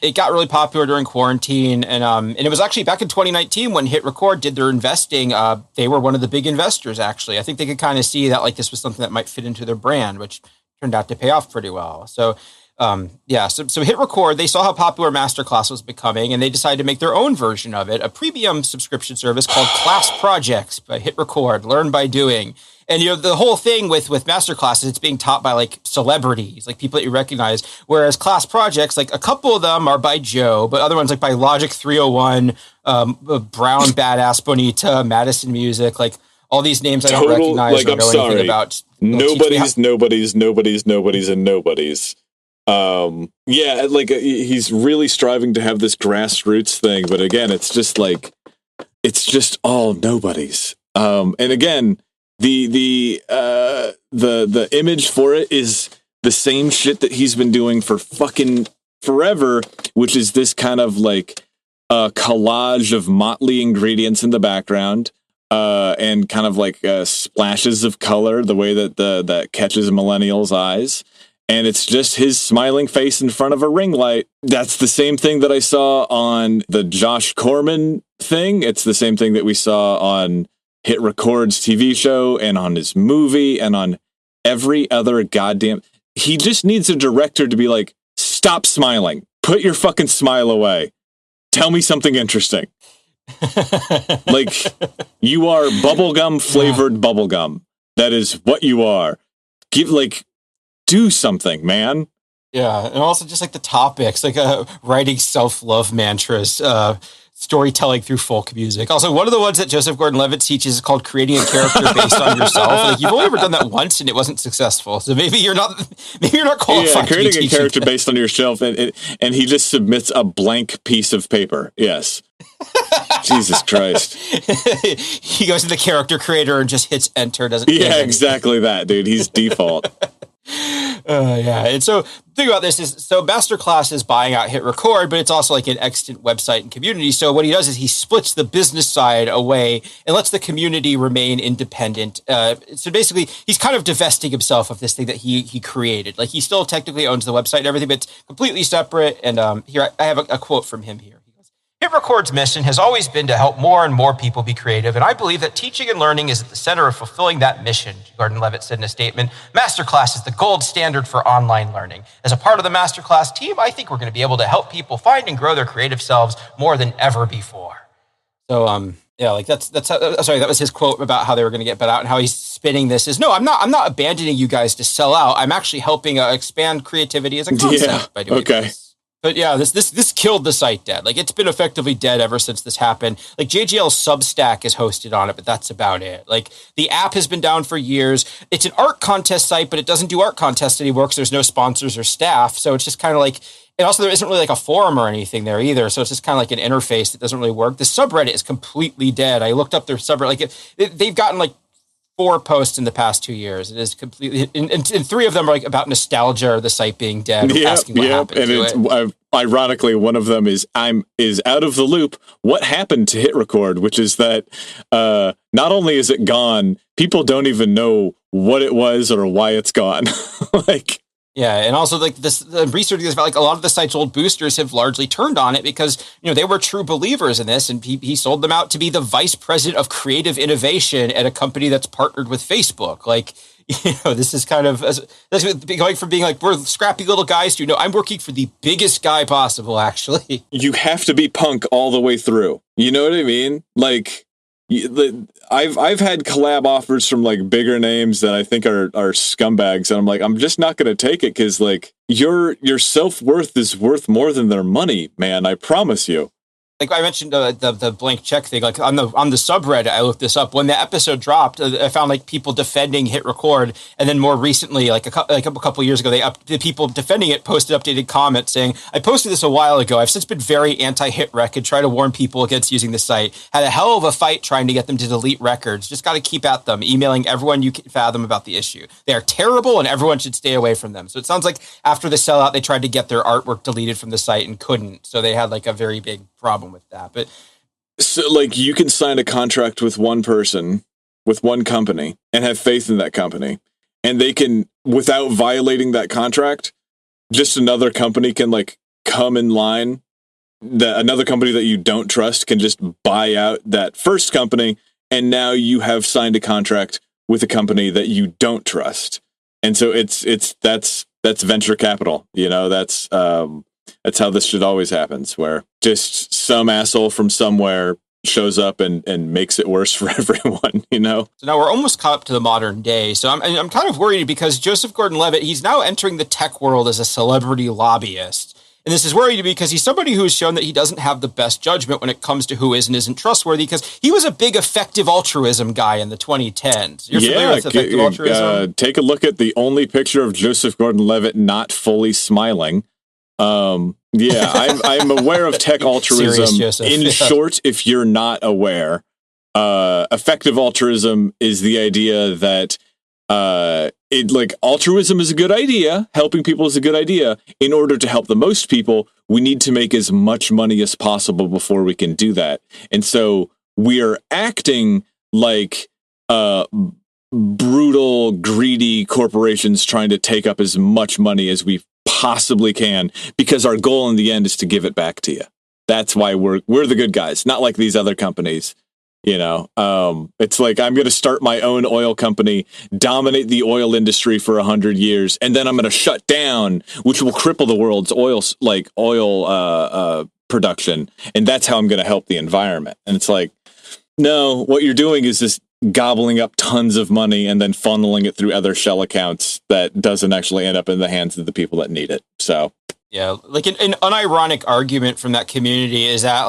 it got really popular during quarantine, and it was actually back in 2019 when HitRECord did their investing. They were one of the big investors, actually. I think they could kind of see that, like, this was something that might fit into their brand, which turned out to pay off pretty well. So. So HitRECord, they saw how popular Masterclass was becoming, and they decided to make their own version of it, a premium subscription service called Class Projects by HitRECord, learn by doing. And, the whole thing with Masterclass is it's being taught by, like, celebrities, like people that you recognize, whereas Class Projects, like, a couple of them are by Joe, but other ones, like, by Logic 301, Brown Badass Bonita, Madison Music, like, all these names I don't recognize like, or know anything about. Nobody's, and nobody's. He's really striving to have this grassroots thing, but again, it's just all nobodies. And again, the image for it is the same shit that he's been doing for fucking forever, which is this kind of like a collage of motley ingredients in the background, and kind of like splashes of color, the way that catches millennials' eyes. And it's just his smiling face in front of a ring light. That's the same thing that I saw on the Josh Corman thing. It's the same thing that we saw on HitRECord's TV show and on his movie and on every other goddamn... He just needs a director to be like, stop smiling. Put your fucking smile away. Tell me something interesting. Like, you are bubblegum flavored bubblegum. That is what you are. Do something, man. Yeah, and also just like the topics, like writing self-love mantras, storytelling through folk music. Also, one of the ones that Joseph Gordon-Levitt teaches is called creating a character based on yourself. Like, you've only ever done that once, and it wasn't successful. So maybe you're not qualified. Yeah, creating a character based on yourself, and he just submits a blank piece of paper. Yes. Jesus Christ. He goes to the character creator and just hits enter. Exactly that, dude. He's default. And so the thing about this is, so Masterclass is buying out HitRECord, but it's also like an extant website and community. So what he does is he splits the business side away and lets the community remain independent. So basically, he's kind of divesting himself of this thing that he created. Like, he still technically owns the website and everything, but it's completely separate. And here I have a quote from him here. HitRECord's mission has always been to help more and more people be creative, and I believe that teaching and learning is at the center of fulfilling that mission, Gordon-Levitt said in a statement. Masterclass is the gold standard for online learning. As a part of the Masterclass team, I think we're going to be able to help people find and grow their creative selves more than ever before. So, that was his quote about how they were going to get bet out, and how he's spinning this is, no, I'm not abandoning you guys to sell out. I'm actually helping expand creativity as a concept by doing this. But yeah, this killed the site dead. Like, it's been effectively dead ever since this happened. Like, JGL's Substack is hosted on it, but that's about it. Like, the app has been down for years. It's an art contest site, but it doesn't do art contests anymore because there's no sponsors or staff. So it's just kind of like, and also there isn't really like a forum or anything there either. So it's just kind of like an interface that doesn't really work. The subreddit is completely dead. I looked up their subreddit. Like, they've gotten like 4 posts in the past 2 years. It is completely, and 3 of them are like about nostalgia or the site being dead, or asking what happened to it. Ironically, one of them is out of the loop. What happened to HitRECord? Which is that not only is it gone, people don't even know what it was or why it's gone. Yeah, and also like the research is about like a lot of the site's old boosters have largely turned on it because they were true believers in this, and he sold them out to be the vice president of creative innovation at a company that's partnered with Facebook. Like, this is kind of going from being like, we're scrappy little guys to I'm working for the biggest guy possible. Actually, you have to be punk all the way through. You know what I mean? Like, I've had collab offers from like bigger names that I think are scumbags, and I'm like, I'm just not going to take it because like your self-worth is worth more than their money, man. I promise you. Like I mentioned the blank check thing, like on the subreddit, I looked this up. When the episode dropped, I found like people defending HitRECord, and then more recently, like a couple of years ago, the people defending it posted updated comments saying, "I posted this a while ago. I've since been very anti-HitREC and try to warn people against using the site. Had a hell of a fight trying to get them to delete records. Just got to keep at them, emailing everyone you can fathom about the issue. They are terrible, and everyone should stay away from them." So it sounds like after the sellout, they tried to get their artwork deleted from the site and couldn't. So they had like a very big problem with that. But so like you can sign a contract with one person, with one company, and have faith in that company, and they can, without violating that contract, just another company can like come in line, that another company that you don't trust can just buy out that first company, and now you have signed a contract with a company that you don't trust. And so that's that's venture capital. That's how this shit always happens, where just some asshole from somewhere shows up and makes it worse for everyone, So now we're almost caught up to the modern day. So I'm kind of worried because Joseph Gordon-Levitt, he's now entering the tech world as a celebrity lobbyist. And this is worrying because he's somebody who has shown that he doesn't have the best judgment when it comes to who is and isn't trustworthy, because he was a big effective altruism guy in the 2010s. You're familiar with effective altruism? Take a look at the only picture of Joseph Gordon-Levitt not fully smiling. I'm aware of tech altruism. In short, if you're not aware, effective altruism is the idea that altruism is a good idea. Helping people is a good idea. In order to help the most people, we need to make as much money as possible before we can do that. And so we are acting like brutal, greedy corporations trying to take up as much money as we possibly can, because our goal in the end is to give it back to you. That's why we're the good guys, not like these other companies. It's like, I'm going to start my own oil company, dominate the oil industry for 100 years, and then I'm going to shut down, which will cripple the world's oil production. And that's how I'm going to help the environment. And it's like, no, what you're doing is just gobbling up tons of money and then funneling it through other shell accounts that doesn't actually end up in the hands of the people that need it. So, yeah, like an unironic argument from that community is that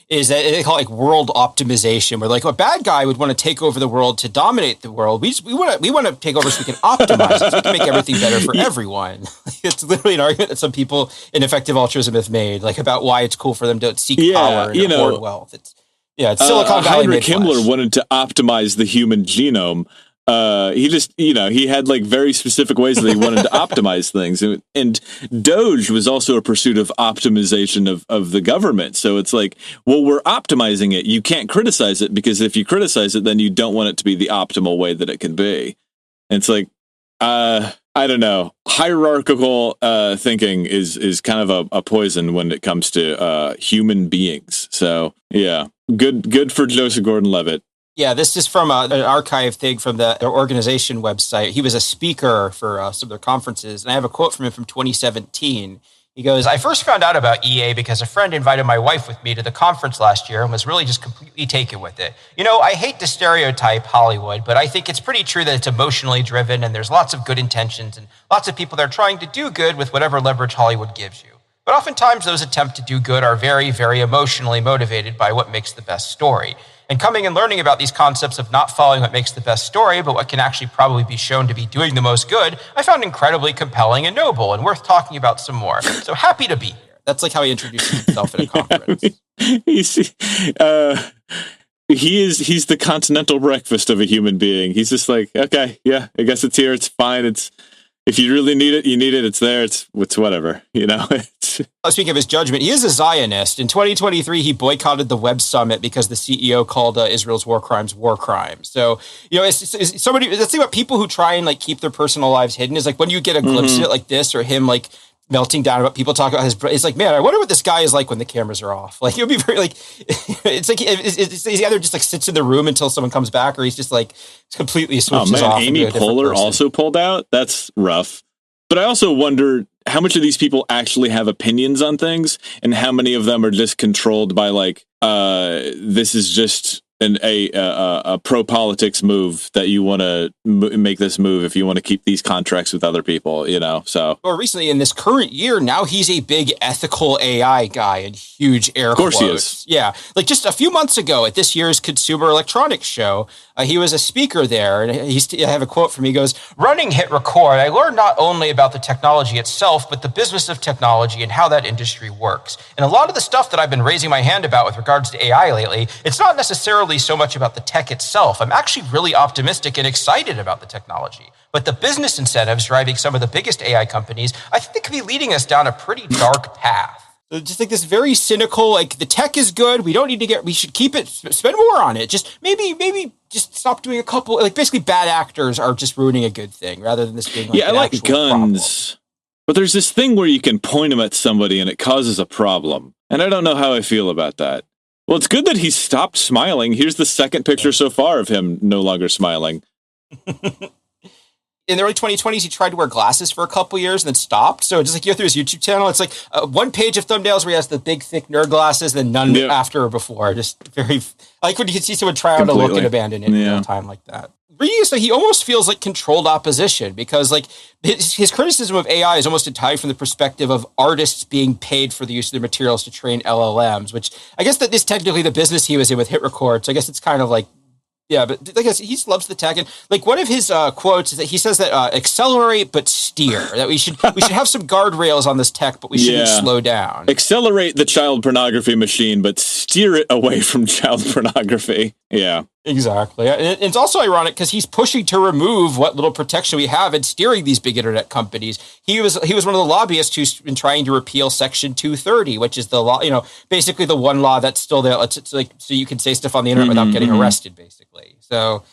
they call it world optimization, where like a bad guy would want to take over the world to dominate the world. We want to take over so we can optimize it, so we can make everything better for everyone. It's literally an argument that some people in effective altruism have made, like about why it's cool for them to seek power and hoard wealth. It's Silicon Valley. Heinrich Himmler wanted to optimize the human genome. He had like very specific ways that he wanted to optimize things. And Doge was also a pursuit of optimization of the government. So it's like, well, we're optimizing it. You can't criticize it, because if you criticize it, then you don't want it to be the optimal way that it can be. And it's like, I don't know. Hierarchical thinking is kind of a poison when it comes to human beings. So yeah, good for Joseph Gordon-Levitt. Yeah, this is from an archive thing from their organization website. He was a speaker for some of their conferences, and I have a quote from him from 2017. He goes, "I first found out about EA because a friend invited my wife with me to the conference last year and was really just completely taken with it. I hate to stereotype Hollywood, but I think it's pretty true that it's emotionally driven and there's lots of good intentions and lots of people that are trying to do good with whatever leverage Hollywood gives you. But oftentimes those attempts to do good are very, very emotionally motivated by what makes the best story. And coming and learning about these concepts of not following what makes the best story, but what can actually probably be shown to be doing the most good, I found incredibly compelling and noble and worth talking about some more. So happy to be here." That's like how he introduces himself at a conference. He's the continental breakfast of a human being. He's just like, okay, yeah, I guess it's here. It's fine. If you really need it, you need it. It's there. It's whatever, Speaking of his judgment, he is a Zionist. In 2023, he boycotted the Web Summit because the CEO called Israel's war crimes. So, it's somebody, the thing about people who try and like keep their personal lives hidden is like when you get a glimpse of it like this, or him like melting down about people talking about it's like, man, I wonder what this guy is like when the cameras are off. Like, he'll be very like, it's like, he either just like sits in the room until someone comes back, or he's just like completely switches off. Amy Poehler also pulled out. That's rough. But I also wonder how much of these people actually have opinions on things, and how many of them are just controlled by like, this is just a pro-politics move that you want to make this move if you want to keep these contracts with other people, so. Or recently in this current year, now he's a big ethical AI guy in huge air quotes. Of course he is. Yeah. Like just a few months ago at this year's Consumer Electronics Show, he was a speaker there, and I have a quote from him. He goes, "Running HitRECord, I learned not only about the technology itself, but the business of technology and how that industry works. And a lot of the stuff that I've been raising my hand about with regards to AI lately, it's not necessarily so much about the tech itself. I'm actually really optimistic and excited about the technology. But the business incentives driving some of the biggest AI companies, I think they could be leading us down a pretty dark path." So just like this very cynical, like the tech is good. We don't need to we should keep it, spend more on it. Just maybe just stop doing a couple, like basically bad actors are just ruining a good thing rather than this being like, I like guns. Problem. But there's this thing where you can point them at somebody and it causes a problem. And I don't know how I feel about that. Well, it's good that he stopped smiling. Here's the second picture so far of him no longer smiling. in the early 2020s, he tried to wear glasses for a couple years and then stopped. So just like you go through his YouTube channel, it's like one page of thumbnails where he has the big, thick nerd glasses, then none after or before. Just very, I like when you can see someone try out a look and abandon it in real time like that. So he almost feels like controlled opposition because like his criticism of AI is almost entirely from the perspective of artists being paid for the use of their materials to train LLMs, which I guess that is technically the business he was in with HitRECord. So I guess it's kind of like, yeah, but I guess he loves the tech. And like one of his quotes is that he says that accelerate but steer, that we should have some guardrails on this tech, but we shouldn't slow down. Accelerate the child pornography machine, but steer it away from child pornography. Yeah. Exactly. And it's also ironic because he's pushing to remove what little protection we have in steering these big internet companies. He was one of the lobbyists who's been trying to repeal Section 230, which is the law, basically the one law that's still there. It's like, so you can say stuff on the internet without getting arrested, basically. So,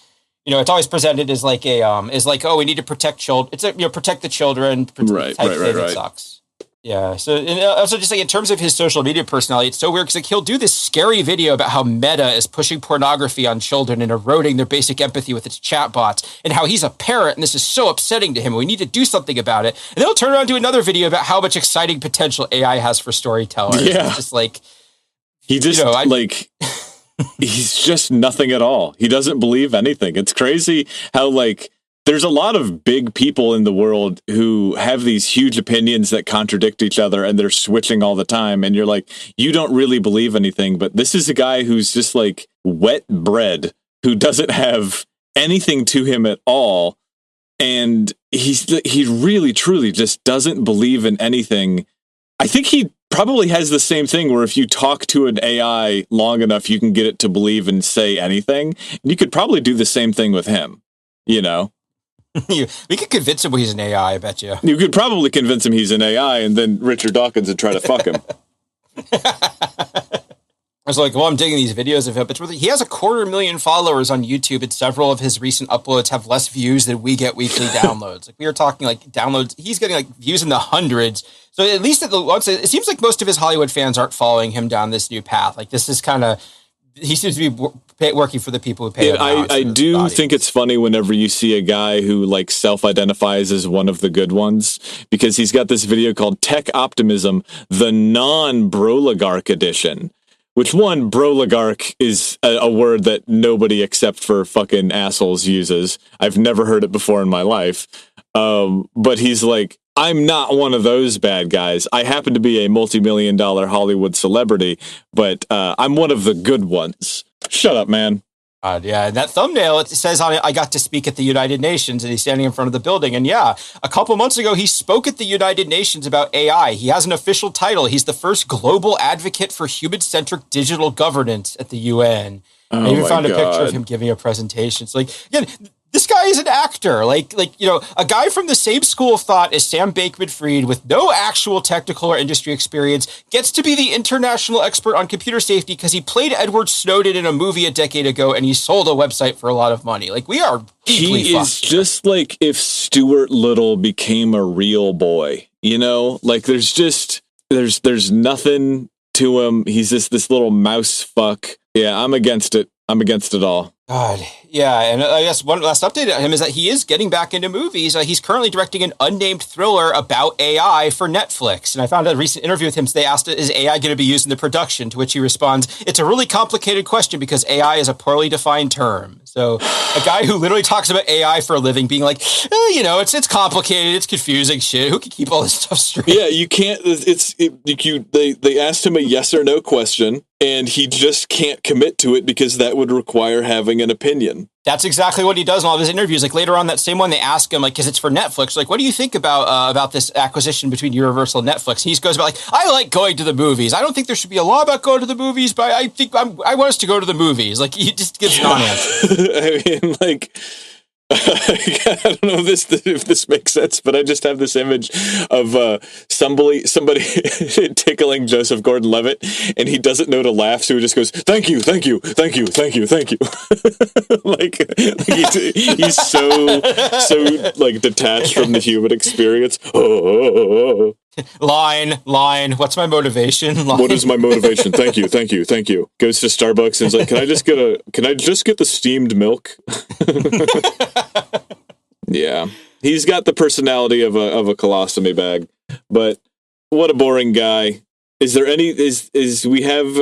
it's always presented as like oh, we need to protect children. It's protect the children. Right. It sucks. Yeah. So, and also just like in terms of his social media personality, it's so weird because like he'll do this scary video about how Meta is pushing pornography on children and eroding their basic empathy with its chatbots, and how he's a parent and this is so upsetting to him. We need to do something about it. And then he'll turn around and do another video about how much exciting potential AI has for storytellers. Yeah. It's just like he just he's just nothing at all. He doesn't believe anything. It's crazy how like there's a lot of big people in the world who have these huge opinions that contradict each other and they're switching all the time. And you're like, you don't really believe anything. But this is a guy who's just like wet bread, who doesn't have anything to him at all. And he really, truly just doesn't believe in anything. I think he probably has the same thing where if you talk to an AI long enough, you can get it to believe and say anything. And you could probably do the same thing with him, We could convince him he's an AI, I bet you. You could probably convince him he's an AI, and then Richard Dawkins would try to fuck him. I was like, well, I'm digging these videos of him, but he has 250,000 followers on YouTube, and several of his recent uploads have less views than we get weekly downloads. Like we were talking like downloads, he's getting like views in the hundreds. So at least it seems like most of his Hollywood fans aren't following him down this new path. Like this is kind of, he seems to be working for the people who pay him. I do think it's funny whenever you see a guy who like self-identifies as one of the good ones, because he's got this video called Tech Optimism, the non-broligarch edition, which broligarch is a word that nobody except for fucking assholes uses. I've never heard it before in my life. But he's like, I'm not one of those bad guys. I happen to be a multi-million-dollar Hollywood celebrity, but I'm one of the good ones. Shut up, man. Yeah, and that thumbnail, it says on it, I got to speak at the United Nations, and he's standing in front of the building. And yeah, a couple months ago, he spoke at the United Nations about AI. He has an official title. He's the first global advocate for human-centric digital governance at the UN. I even found a picture of him giving a presentation. So, like, again, this guy is an actor, like a guy from the same school of thought as Sam Bankman-Fried with no actual technical or industry experience gets to be the international expert on computer safety because he played Edward Snowden in a movie a decade ago and he sold a website for a lot of money. Like we are deeply He is just like if Stuart Little became a real boy, like there's nothing to him. He's just this little mouse fuck. Yeah, I'm against it. I'm against it all. God, yeah, and I guess one last update on him is that he is getting back into movies. He's currently directing an unnamed thriller about AI for Netflix. And I found a recent interview with him. So they asked, is AI going to be used in the production? To which he responds, it's a really complicated question because AI is a poorly defined term. So a guy who literally talks about AI for a living being like, it's complicated, it's confusing shit. Who can keep all this stuff straight? Yeah, you can't. They asked him a yes or no question, and he just can't commit to it because that would require having an opinion. That's exactly what he does in all of his interviews. Like later on, that same one, they ask him, like, because it's for Netflix, like, what do you think about this acquisition between Universal and Netflix? He goes about like, I like going to the movies. I don't think there should be a law about going to the movies, but I think I want us to go to the movies. Like he just gives non-answers. I mean, like, I don't know if this makes sense, but I just have this image of somebody tickling Joseph Gordon-Levitt, and he doesn't know to laugh, so he just goes, "Thank you, thank you, thank you, thank you, thank you." like he's so like detached from the human experience. Line. What's my motivation? Line. What is my motivation? Thank you, thank you, thank you. Goes to Starbucks and is like, can I just get the steamed milk? Yeah. He's got the personality of a colostomy bag, but what a boring guy. Is there any, we have,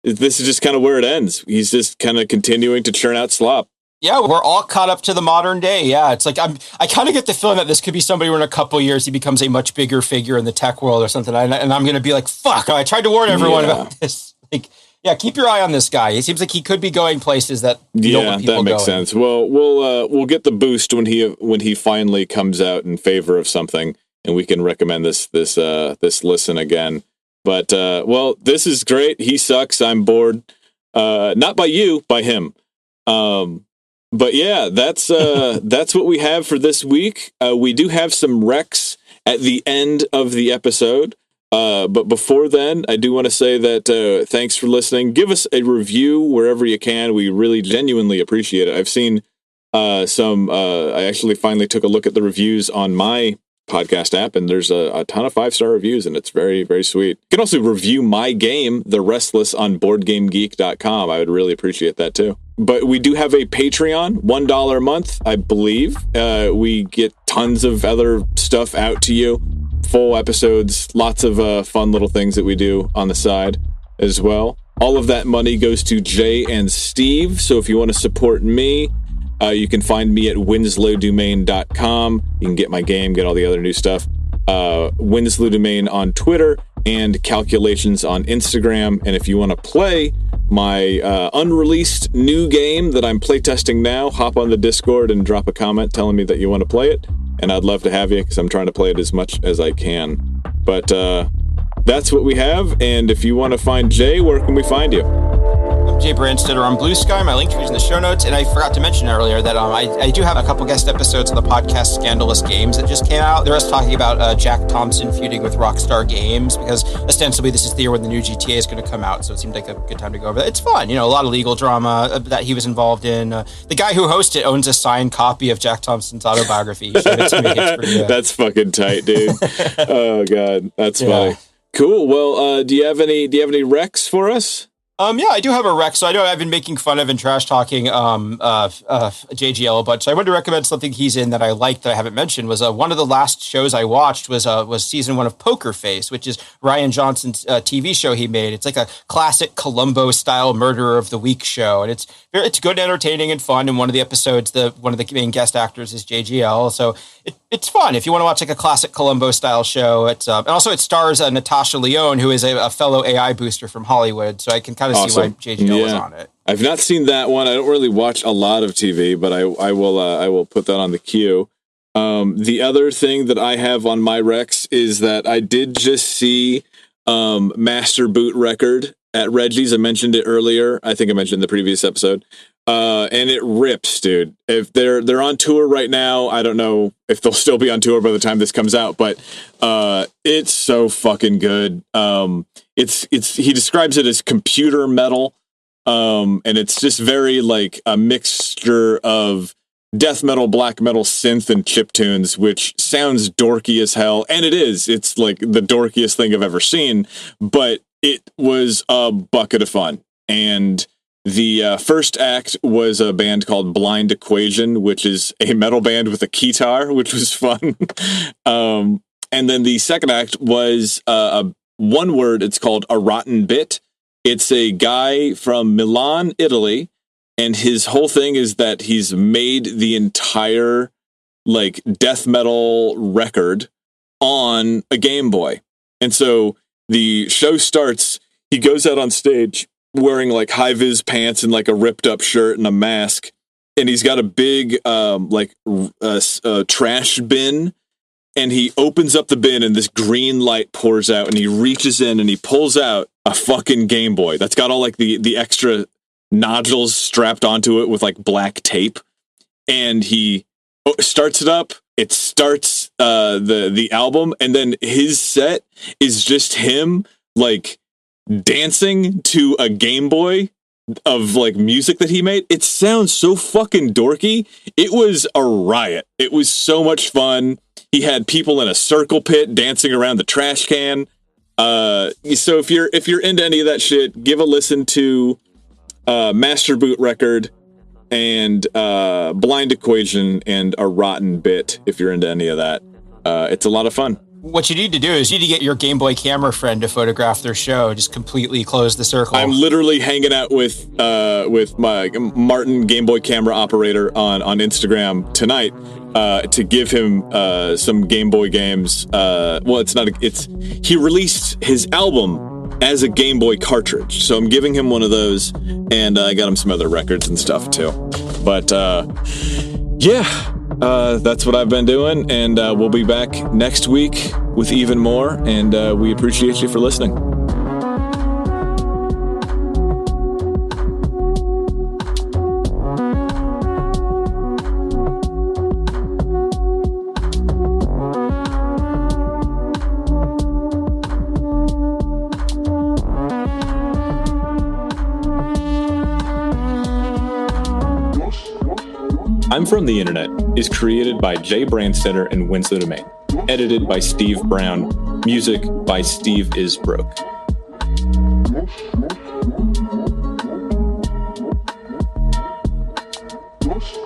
this is just kind of where it ends. He's just kind of continuing to churn out slop. Yeah, we're all caught up to the modern day. Yeah, it's like I kind of get the feeling that this could be somebody where in a couple of years he becomes a much bigger figure in the tech world or something. And I'm going to be like, fuck, I tried to warn everyone about this. Like, yeah, keep your eye on this guy. It seems like he could be going places that don't want people that makes going. sense. Well, we'll get the boost when he finally comes out in favor of something, and we can recommend this listen again. But this is great. He sucks. I'm bored. Not by you, by him. But yeah, that's what we have for this week. We do have some recs at the end of the episode. But before then, I do want to say that thanks for listening. Give us a review wherever you can. We really genuinely appreciate it. I've seen some. I actually finally took a look at the reviews on my podcast app, and there's a ton of 5-star reviews, and it's very, very sweet. You can also review my game, The Restless, on BoardGameGeek.com. I would really appreciate that too. But we do have a Patreon, $1 a month, I believe. We get tons of other stuff out to you, full episodes, lots of fun little things that we do on the side as well. All of that money goes to Jay and Steve. So if you want to support me, you can find me at winslowdomain.com. You can get my game, get all the other new stuff. Winslow Domain on Twitter and Calculations on Instagram. And if you want to play my unreleased new game that I'm playtesting now, hop on the Discord and drop a comment telling me that you want to play it. And I'd love to have you because I'm trying to play it as much as I can. But that's what we have. And if you want to find Jay, where can we find you? I'm Jay Brandstetter on Blue Sky. My link tree is in the show notes. And I forgot to mention earlier that I do have a couple guest episodes on the podcast Scandalous Games that just came out. They're us talking about Jack Thompson feuding with Rockstar Games, because ostensibly this is the year when the new GTA is going to come out. So it seemed like a good time to go over that. It's fun. You know, a lot of legal drama that he was involved in. The guy who hosted it owns a signed copy of Jack Thompson's autobiography. So it's pretty, That's fucking tight, dude. Oh, God. That's funny. Cool. Well, do you have any recs for us? Yeah, I do have a rec. So I know I've been making fun of and trash talking JGL a bunch. So I wanted to recommend something he's in that I liked that I haven't mentioned. Was one of the last shows I watched was season 1 of Poker Face, which is Ryan Johnson's TV show he made. It's like a classic Columbo style Murderer of the Week show, and it's good, entertaining, and fun. And one of the episodes, one of the main guest actors is JGL, so it's fun if you want to watch like a classic Columbo style show. It's and also it stars Natasha Lyonne, who is a fellow AI booster from Hollywood. So I can kind of see why JGL was on it. I've not seen that one. I don't really watch a lot of TV, but I will put that on the queue. The other thing that I have on my recs is that I did just see Master Boot Record at Reggie's. I mentioned it earlier. I think I mentioned in the previous episode. And it rips, dude. If they're on tour right now, I don't know if they'll still be on tour by the time this comes out, but it's so fucking good. He describes it as computer metal, and it's just very like a mixture of death metal, black metal, synth, and chiptunes, which sounds dorky as hell, and it is. It's like the dorkiest thing I've ever seen, but it was a bucket of fun. And the first act was a band called Blind Equation, which is a metal band with a guitar, which was fun. And then the second act was one word. It's called A Rotten Bit. It's a guy from Milan, Italy, and his whole thing is that he's made the entire like death metal record on a Game Boy. And so the show starts, he goes out on stage wearing like high-vis pants and like a ripped up shirt and a mask. And he's got a big trash bin, and he opens up the bin and this green light pours out, and he reaches in and he pulls out a fucking Game Boy that's got all like the extra nodules strapped onto it with like black tape. And he starts it up. It starts the album, and then his set is just him like dancing to a Game Boy of like music that he made. It sounds so fucking dorky. It was a riot. It was so much fun. He had people in a circle pit dancing around the trash can. So if you're into any of that shit, give a listen to Master Boot Record and Blind Equation and A Rotten Bit, if you're into any of that. It's a lot of fun. What you need to do is you need to get your Game Boy camera friend to photograph their show. Just completely close the circle. I'm literally hanging out with my Martin Game Boy camera operator on Instagram tonight to give him some Game Boy games. Well, he released his album as a Game Boy cartridge, so I'm giving him one of those, and I got him some other records and stuff too. But yeah. That's what I've been doing, and we'll be back next week with even more, and we appreciate you for listening. I'm From the Internet is created by jaybrandstetter and Winslow Domain. Edited by Steve Brown. Music by Steve Isbrook. Yes.